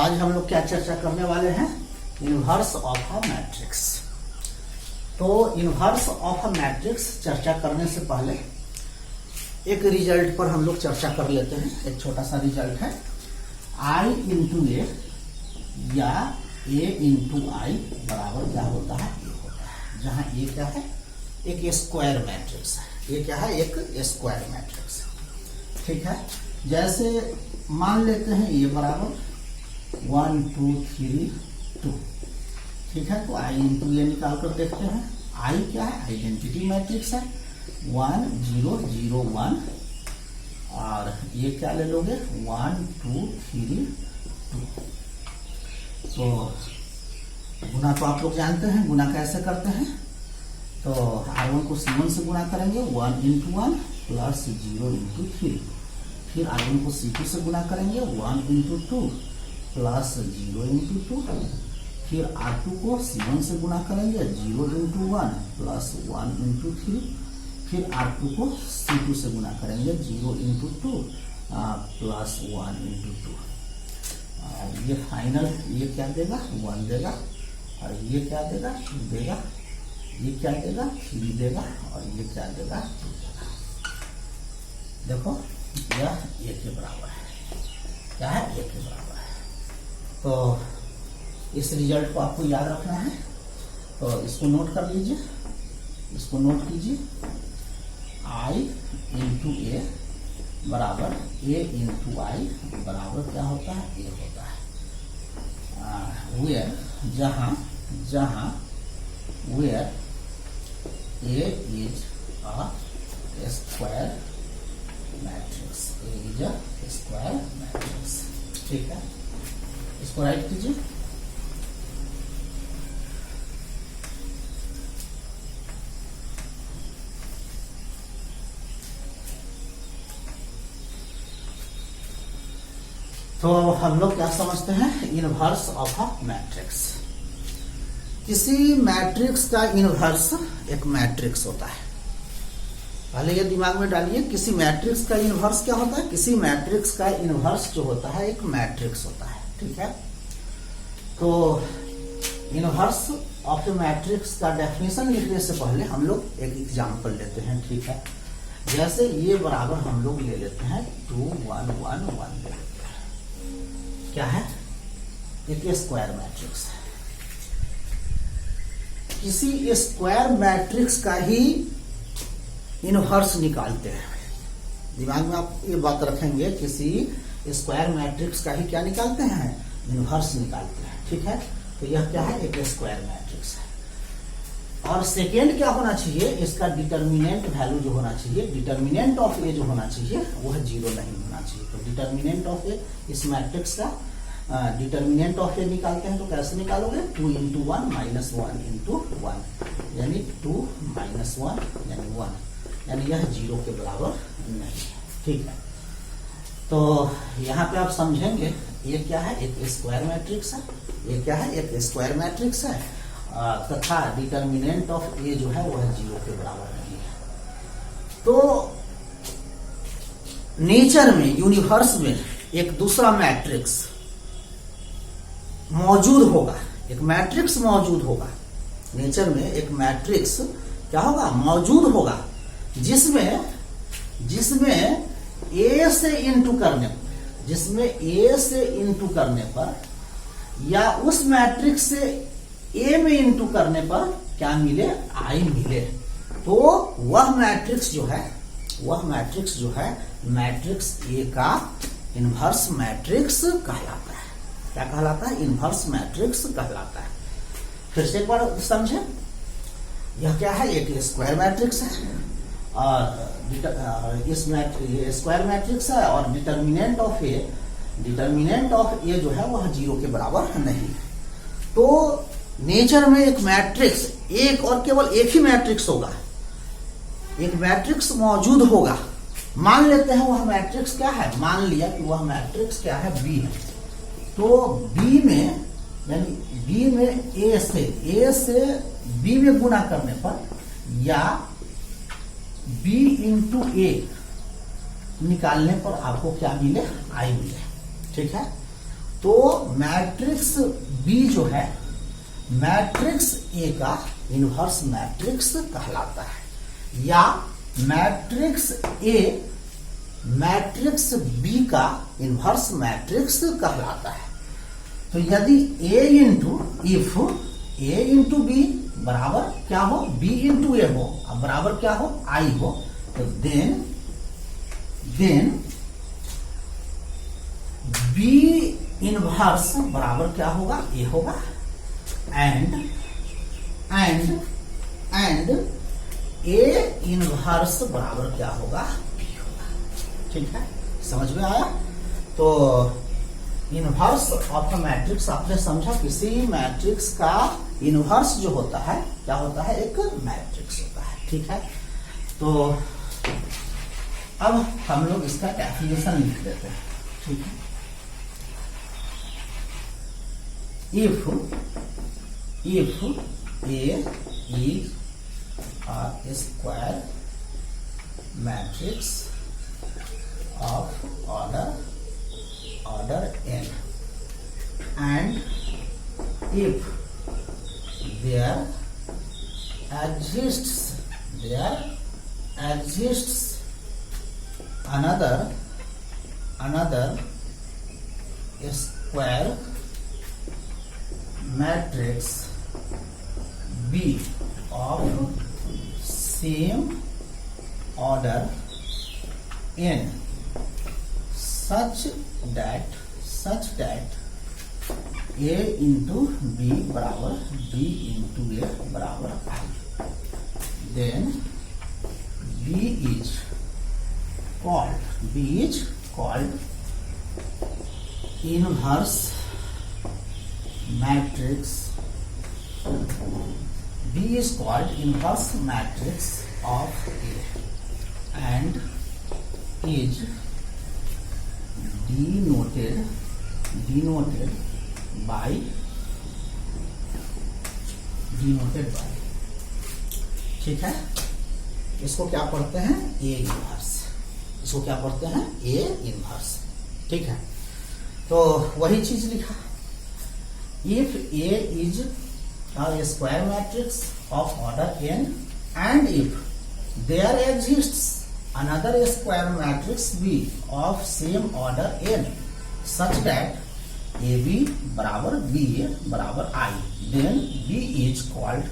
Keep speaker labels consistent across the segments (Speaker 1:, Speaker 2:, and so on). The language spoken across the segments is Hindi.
Speaker 1: आज हम लोग क्या चर्चा करने वाले हैं, इनवर्स ऑफ अ मैट्रिक्स। तो इनवर्स ऑफ अ मैट्रिक्स चर्चा करने से पहले एक रिजल्ट पर हम लोग चर्चा कर लेते हैं। एक छोटा सा रिजल्ट है, आई इंटू ए या ए इंटू आई बराबर क्या होता है, ए होता है। जहां ए क्या है, एक स्क्वायर मैट्रिक्स है। ये क्या है, एक स्क्वायर मैट्रिक्स है। ठीक है, जैसे मान लेते हैं ये बराबर 1 2 3 2। ठीक है, तो आई इंटू ए निकाल कर देखते हैं। आई क्या है, आइडेंटिटी मैट्रिक्स है, 1 0 0 1। और ये क्या ले लोगे, 1 2 3 2। तो गुना तो आप लोग जानते हैं, गुना कैसे करते हैं। तो R1 को C1 से गुणा करेंगे, 1 इंटू 1 प्लस 0 इंटू 3। फिर R1 को C2 से गुणा करेंगे, 1 इंटू 2 प्लस 0 इंटू 2। फिर R2 को C1 से गुणा करेंगे, 0 इंटू 1 प्लस 1 इंटू 3। फिर R2 को C2 से गुणा करेंगे, 0 इंटू 2 प्लस 1 इंटू 2। ये फाइनल ये क्या देगा, 1 देगा। और ये क्या देगा, 2 देगा। ये क्या देगा, 3 देगा। और ये क्या देगा, 2 देगा। देखो यह 1 के बराबर है। क्या है, 1 के बराबर है। तो इस रिजल्ट को आपको याद रखना है, तो इसको नोट कर लीजिए, इसको नोट कीजिए। आई इंटू ए बराबर ए इंटू आई बराबर क्या होता है, ए होता है। वेयर जहां where A is a square matrix, A is a square matrix. ठीक है, इसको राइट कीजिए। तो हम लोग क्या समझते हैं, इनवर्स ऑफ अ मैट्रिक्स। किसी मैट्रिक्स का इनवर्स एक मैट्रिक्स होता है। पहले ये दिमाग में डालिए, किसी मैट्रिक्स का इनवर्स क्या होता है, किसी मैट्रिक्स का इनवर्स जो होता है एक मैट्रिक्स होता है। ठीक है, तो इनवर्स ऑफ ए मैट्रिक्स का डेफिनेशन लिखने से पहले हम लोग एक एग्जांपल लेते हैं। ठीक है, जैसे ये बराबर हम लोग ले लेते हैं 2 1 1 1 ले लेते हैं। क्या है, एक स्क्वायर मैट्रिक्स है। किसी स्क्वायर मैट्रिक्स का ही इनवर्स निकालते हैं। दिमाग में आप ये बात रखेंगे, किसी स्क्वायर मैट्रिक्स का ही क्या निकालते हैं, इनवर्स निकालते हैं। ठीक है, तो यह क्या है, एक स्क्वायर मैट्रिक्स है। और सेकेंड क्या होना चाहिए, इसका डिटर्मिनेंट वैल्यू जो होना चाहिए, डिटर्मिनेंट ऑफ ए जो होना चाहिए वह 0 नहीं होना चाहिए। तो डिटर्मिनेंट ऑफ ए, इस मैट्रिक्स का डिटर्मिनेंट ऑफ ए निकालते हैं तो कैसे निकालोगे, 2 इंटू 1 माइनस 1 इंटू 1 यानी 2 माइनस 1 यानी 1, यानी यह 0 के बराबर नहीं है। ठीक है, तो यहाँ पे आप समझेंगे ये क्या है, एक स्क्वायर मैट्रिक्स है। ये क्या है, एक स्क्वायर मैट्रिक्स है तथा डिटर्मिनेंट ऑफ ए जो है वह 0 के बराबर नहीं है। तो नेचर में, यूनिवर्स में एक दूसरा मैट्रिक्स मौजूद होगा, एक मैट्रिक्स मौजूद होगा। नेचर में एक मैट्रिक्स क्या होगा, मौजूद होगा, जिसमें ए से इंटू करने पर, जिसमें ए से इंटू करने पर या उस मैट्रिक्स से ए में इंटू करने पर क्या मिले, आई मिले। तो वह मैट्रिक्स जो है, वह मैट्रिक्स जो है मैट्रिक्स ए का इनवर्स मैट्रिक्स कहलाता है। क्या कहलाता है, इनवर्स मैट्रिक्स कहलाता है। फिर से एक बार समझे, यह क्या है, एक स्क्वायर मैट्रिक्स है और इस स्क्वायर मैट्रिक्स है और डिटर्मिनेंट ऑफ ए जो है वह 0 के बराबर नहीं है। तो नेचर में एक मैट्रिक्स, एक और केवल एक ही मैट्रिक्स होगा, एक मैट्रिक्स मौजूद होगा। मान लेते हैं वह मैट्रिक्स क्या है, मान लिया कि वह मैट्रिक्स क्या है, बी है। तो बी में, यानी बी में ए से बी में गुणा करने पर या बी इंटू ए निकालने पर आपको क्या मिले, आई मिले। ठीक है, तो मैट्रिक्स बी जो है मैट्रिक्स ए का इनवर्स मैट्रिक्स कहलाता है, या मैट्रिक्स ए मैट्रिक्स बी का इनवर्स मैट्रिक्स कहलाता है। तो यदि इफ ए इंटू बी बराबर क्या हो, बी इंटू ए हो, अब बराबर क्या हो, आई हो, तो देन बी इनवर्स बराबर क्या होगा, ए होगा, एंड ए इनवर्स बराबर क्या होगा, बी होगा। ठीक है, समझ में आया? तो इनवर्स ऑफ अ मैट्रिक्स आपने समझा, किसी मैट्रिक्स का इनवर्स जो होता है क्या होता है, एक मैट्रिक्स होता है। ठीक है, तो अब हम लोग इसका डेफिनेशन लिख देते हैं। ठीक है, if a is a square matrix of order n, and if there exists another square matrix B of same order n such that A into B बराबर B into A बराबर I, then B is called inverse matrix. B is called inverse matrix of A and is denoted by ठीक है, इसको क्या पढ़ते हैं, ए इनवर्स, इसको क्या पढ़ते हैं, ए इनवर्स। ठीक है, तो वही चीज लिखा, if A is a square matrix of order n and if there exists another square matrix B of same order n such that AB बराबर BA बराबर I, then B is called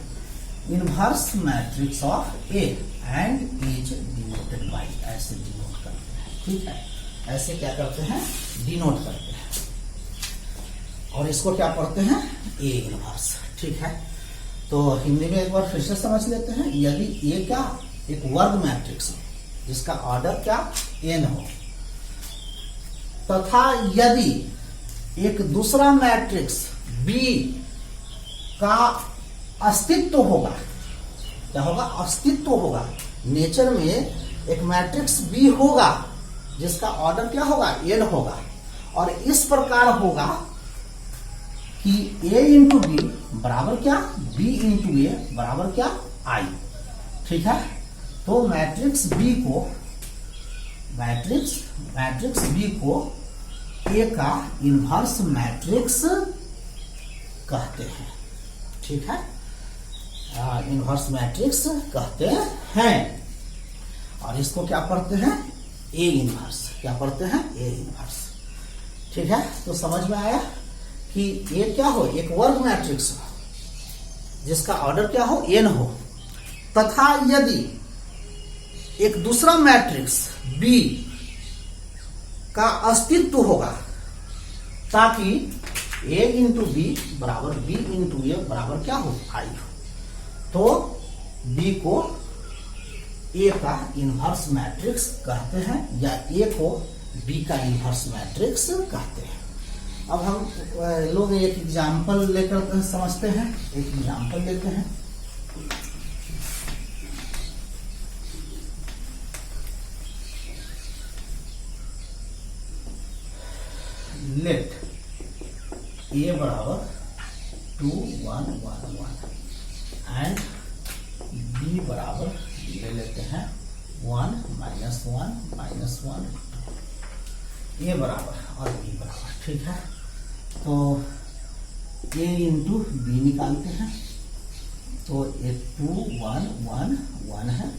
Speaker 1: inverse matrix of A and is denoted by, ऐसे डिनोट करते हैं। ठीक है, ऐसे क्या करते हैं, डिनोट करते हैं, और इसको क्या पढ़ते हैं, ए इनवर्स। ठीक है, तो हिंदी में एक बार फिर से समझ लेते हैं। यदि ए का एक वर्ग मैट्रिक्स हो जिसका ऑर्डर क्या, एन हो, तथा यदि एक दूसरा मैट्रिक्स बी का अस्तित्व होगा, क्या होगा, अस्तित्व होगा, नेचर में एक मैट्रिक्स बी होगा जिसका ऑर्डर क्या होगा, एन होगा, और इस प्रकार होगा कि A इंटू बी बराबर क्या, B इंटू ए बराबर क्या, I। ठीक है, तो मैट्रिक्स बी को A का इनवर्स मैट्रिक्स कहते हैं। ठीक है, इनवर्स मैट्रिक्स कहते हैं, और इसको क्या पढ़ते हैं, ए इनवर्स। क्या पढ़ते हैं, ए इनवर्स। ठीक है, तो समझ में आया कि ये क्या हो, एक वर्ग मैट्रिक्स हो जिसका ऑर्डर क्या हो, एन हो, तथा यदि एक दूसरा मैट्रिक्स बी का अस्तित्व होगा, ताकि ए इंटू बी बराबर बी इंटू ए बराबर क्या हो, आई हो, तो बी को ए का इनवर्स मैट्रिक्स कहते हैं, या ए को बी का इनवर्स मैट्रिक्स कहते हैं। अब हम लोग एक एग्जाम्पल लेकर समझते हैं, एक एग्जाम्पल लेते हैं। लेट ए बराबर 2 1 1 1 एंड बी बराबर ले लेते हैं 1 -1 -1 ए बराबर और बी बराबर। ठीक है, तो a इंटू बी निकालते हैं, तो ये 2 1 1 1 है,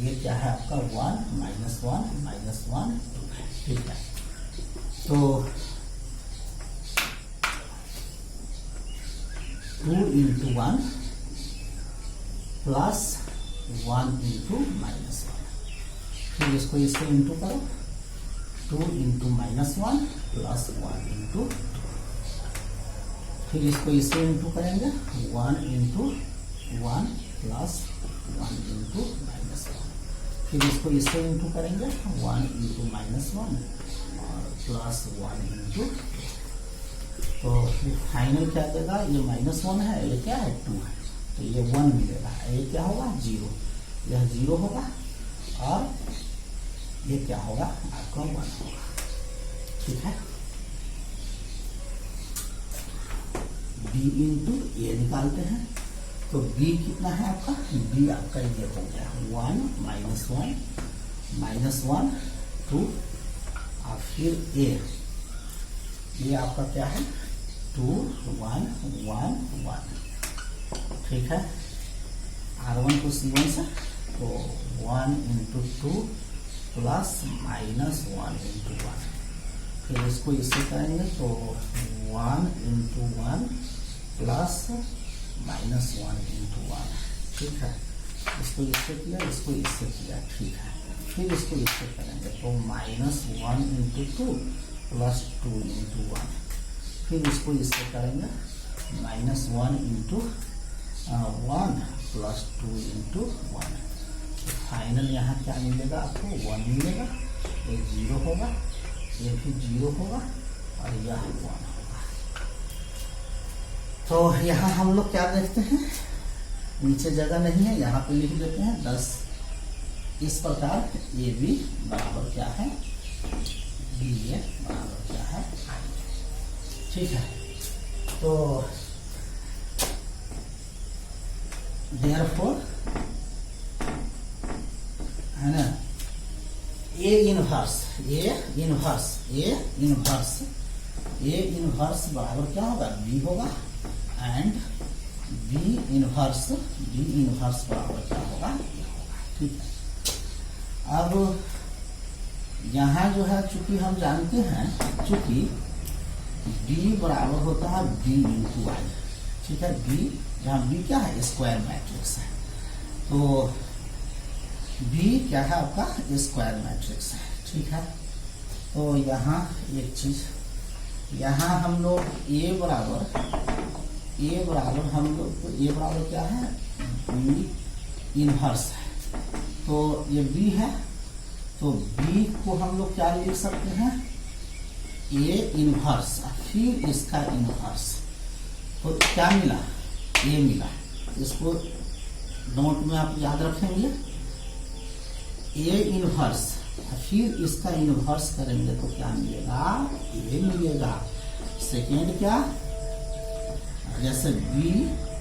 Speaker 1: ये क्या है आपका 1 -1 2 है, ठीक है। तो 2 इंटू 1 प्लस 1 इंटू -1, फिर इसको इससे इंटू करो, 2 इंटू -1 प्लस 1 इंटू 2, फिर इसको इससे इंटू करेंगे, 1 इंटू 1 प्लस 1 इंटू -1, फिर इसको इससे इंटू करेंगे, 1 इंटू -1 और प्लस 1 इंटू 2, तो फाइनल क्या देगा, ये -1 है, ये क्या है 2 है, तो ये 1 मिलेगा, ये क्या होगा 0, यह 0 होगा और ये क्या होगा आपका 1 होगा, ठीक है। b इंटू ए निकालते हैं, तो b कितना है आपका, b आपका ये हो गया 1 -1 2 और फिर a, ये आपका क्या है 2 1 1 1, ठीक है। R1 को C1 से, तो 1 इंटू 2 प्लस -1 इंटू 1, फिर इसको इससे करेंगे, तो 1 इंटू 1 प्लस -1 इंटू 1, ठीक है। इसको इससे किया, इसको इससे किया, ठीक है। फिर इसको इससे करेंगे, तो -1 इंटू 2 प्लस 2 इंटू 1, फिर इसको इससे करेंगे, -1 इंटू 1 प्लस 2 इंटू 1, तो फाइनल यहाँ क्या मिलेगा आपको 1 मिलेगा, ये 0 होगा, ये भी 0 होगा और यह 1 होगा। तो यहाँ हम लोग क्या देखते हैं, नीचे जगह नहीं है, यहाँ पे लिख देते हैं 10। इस प्रकार ए बी बराबर क्या है, बी ए बराबर क्या है, ठीक है। तो देयरफॉर है ना, ए इनवर्स बराबर क्या होगा, बी होगा, एंड बी इनवर्स बराबर क्या होगा, ये होगा, ठीक है। अब यहाँ जो है, चूंकि हम जानते हैं, चूंकि b बराबर होता है b इंटू आई, ठीक है। b, जहाँ b क्या है, स्क्वायर मैट्रिक्स है, तो b क्या है आपका स्क्वायर मैट्रिक्स है, ठीक है। तो यहाँ एक चीज, यहाँ हम लोग a बराबर हम लोग a बराबर क्या है, b इनवर्स है, तो ये b है, तो b को हम लोग क्या लिख सकते हैं, a इनवर्स, फिर इसका इनवर्स, तो क्या मिला, a मिला, इसको नोट में आप याद रखेंगे, a इनवर्स फिर इसका इनवर्स करेंगे तो क्या मिलेगा, a मिलेगा। सेकेंड क्या, जैसे b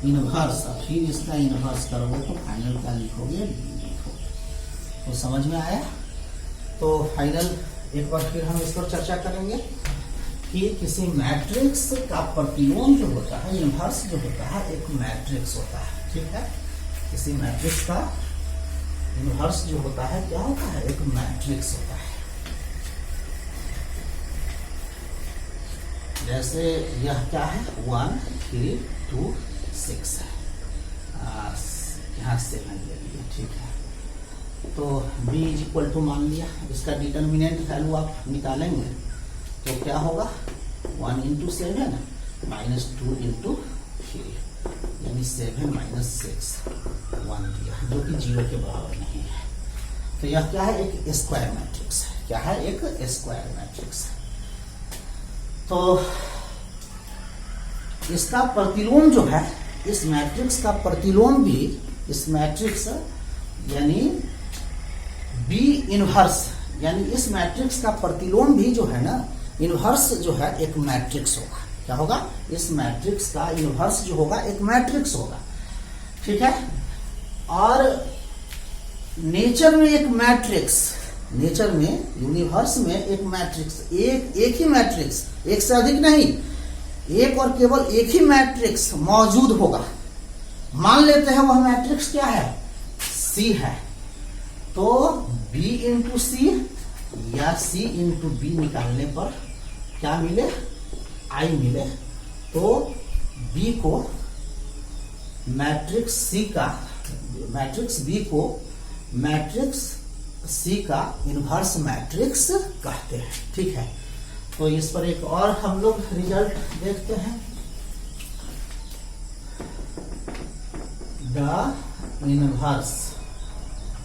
Speaker 1: इनवर्स फिर इसका इनवर्स करोगे तो फाइनल क्या लिखोगे, b लिखोगे। तो समझ में आया। तो फाइनल एक बार फिर हम इस पर चर्चा करेंगे कि किसी मैट्रिक्स का प्रतिलोम जो होता है, इनवर्स जो होता है, एक मैट्रिक्स होता है, ठीक है। किसी मैट्रिक्स का इनवर्स जो होता है क्या होता है, एक मैट्रिक्स होता है। जैसे यह क्या है, 1 3 2 6 है, यहाँ से ले लिया, ठीक है। तो b इज इक्वल टू मान लिया, इसका डिटर्मिनेंट वैल्यू आप निकालेंगे तो क्या होगा, 1 इंटू 7 -2 इंटू 3, यानी 7 - 6 1 दिया, जो कि 0 के बराबर नहीं है। तो यह क्या है, एक स्क्वायर मैट्रिक्स है, क्या है, एक स्क्वायर मैट्रिक्स है। तो इसका प्रतिलोम जो है, इस मैट्रिक्स का प्रतिलोम भी, इस मैट्रिक्स यानी b इनवर्स, यानी इस मैट्रिक्स का प्रतिलोम भी जो है ना, इनवर्स जो है एक मैट्रिक्स होगा। क्या होगा, इस मैट्रिक्स का इनवर्स जो होगा एक मैट्रिक्स होगा, ठीक है। और नेचर में एक मैट्रिक्स, नेचर में, यूनिवर्स में एक मैट्रिक्स, एक ही मैट्रिक्स, एक से अधिक नहीं, एक और केवल एक ही मैट्रिक्स मौजूद होगा, मान लेते हैं वह मैट्रिक्स क्या है, सी है, तो B इंटू सी या C इंटू बी निकालने पर क्या मिले, I मिले, तो B को मैट्रिक्स B को मैट्रिक्स C का इनवर्स मैट्रिक्स कहते हैं। ठीक है, तो इस पर एक और हम लोग रिजल्ट देखते हैं। The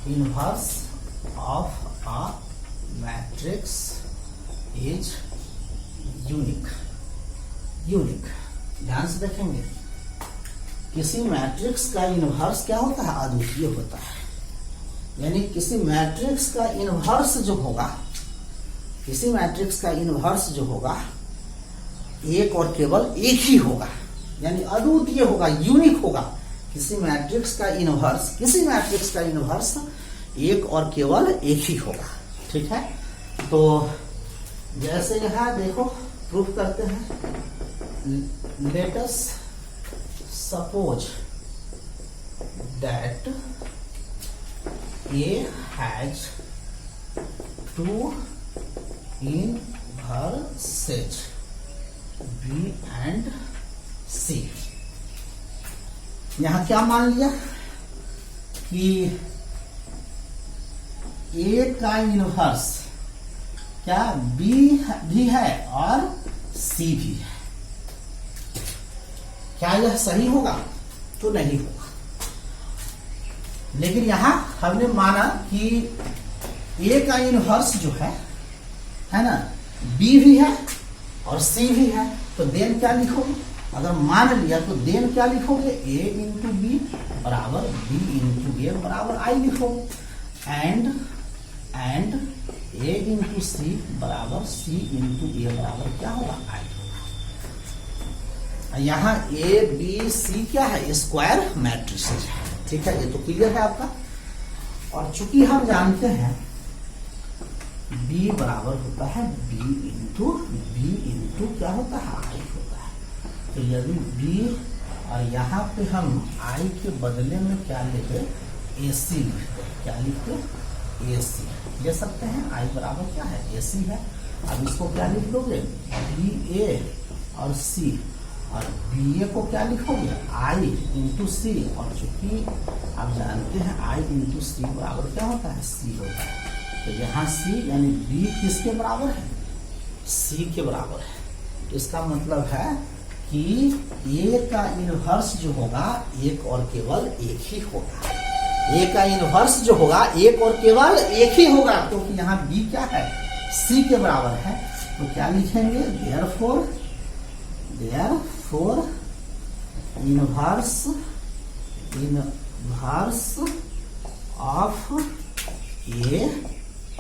Speaker 1: inverse of a matrix is unique. ध्यान से देखेंगे, किसी मैट्रिक्स का इनवर्स क्या होता है, अद्वितीय होता है। यानी किसी मैट्रिक्स का इनवर्स जो होगा, किसी मैट्रिक्स का इनवर्स जो होगा एक और केवल एक ही होगा, यानी अद्वितीय होगा, यूनिक होगा। किसी मैट्रिक्स का इनवर्स एक और केवल एक ही होगा। ठीक है, तो जैसे यहां देखो प्रूफ करते हैं। Let us suppose that A has two inverses B and C। यहां क्या मान लिया कि A का इनवर्स क्या B भी है और C भी है। क्या यह सही होगा, तो नहीं होगा। लेकिन यहां हमने माना कि A का इनवर्स जो है ना, B भी है और C भी है, तो देन क्या लिखोगे, अगर मान लिया तो देन क्या लिखोगे, A इंटू बी बराबर B इंटू ए बराबर I लिखोगे, एंड A इंटू सी बराबर C इंटू ए बराबर क्या होगा, I होगा। यहाँ A B C क्या है, स्क्वायर मैट्रिक्स है। ठीक है, ये तो क्लियर है आपका। और चूंकि हम जानते हैं B बराबर होता है B इंटू क्या होता है, I होता है। तो यदि B और यहाँ पे हम I के बदले में क्या लेते, AC लिखते, क्या लिखते, AC ले सकते हैं। I बराबर क्या है, AC है। अब इसको क्या लिख दोगे, BA और C, और BA को क्या लिखोगे, I इंटू सी, और चूंकि आप जानते हैं I इंटू सी बराबर क्या होता है, C होता है। तो यहाँ C यानी B किसके बराबर है, C के बराबर है। इसका मतलब है कि A का इनवर्स जो होगा एक और केवल एक ही होगा। A का इनवर्स जो होगा एक और केवल एक ही होगा, क्योंकि यहाँ B क्या है, C के बराबर है। तो क्या लिखेंगे, therefore inverse of A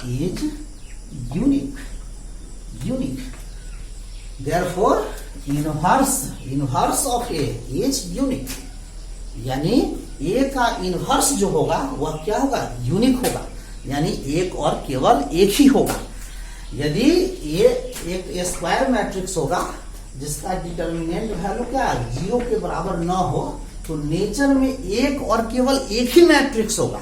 Speaker 1: is unique. Therefore inverse of A is unique, यानी A का इनवर्स जो होगा वह क्या होगा, यूनिक होगा, यानी एक और केवल एक ही होगा। यदि ये एक स्क्वायर मैट्रिक्स होगा जिसका डिटर्मिनेंट वैल्यू क्या 0 के बराबर न हो, तो नेचर में एक और केवल एक ही मैट्रिक्स होगा,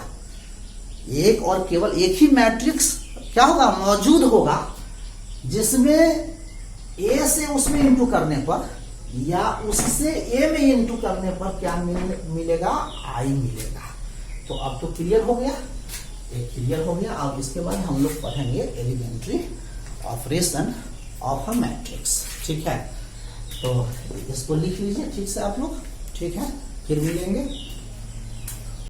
Speaker 1: एक और केवल एक ही मैट्रिक्स क्या होगा, मौजूद होगा, जिसमें A से उसमें इंटू करने पर या उससे A में इंटू करने पर क्या मिलेगा, I मिलेगा। तो अब तो क्लियर हो गया, एक क्लियर हो गया। अब इसके बाद हम लोग पढ़ेंगे elementary operation of a matrix. ठीक है, तो इसको लिख लीजिए ठीक से आप लोग। ठीक है, फिर मिलेंगे।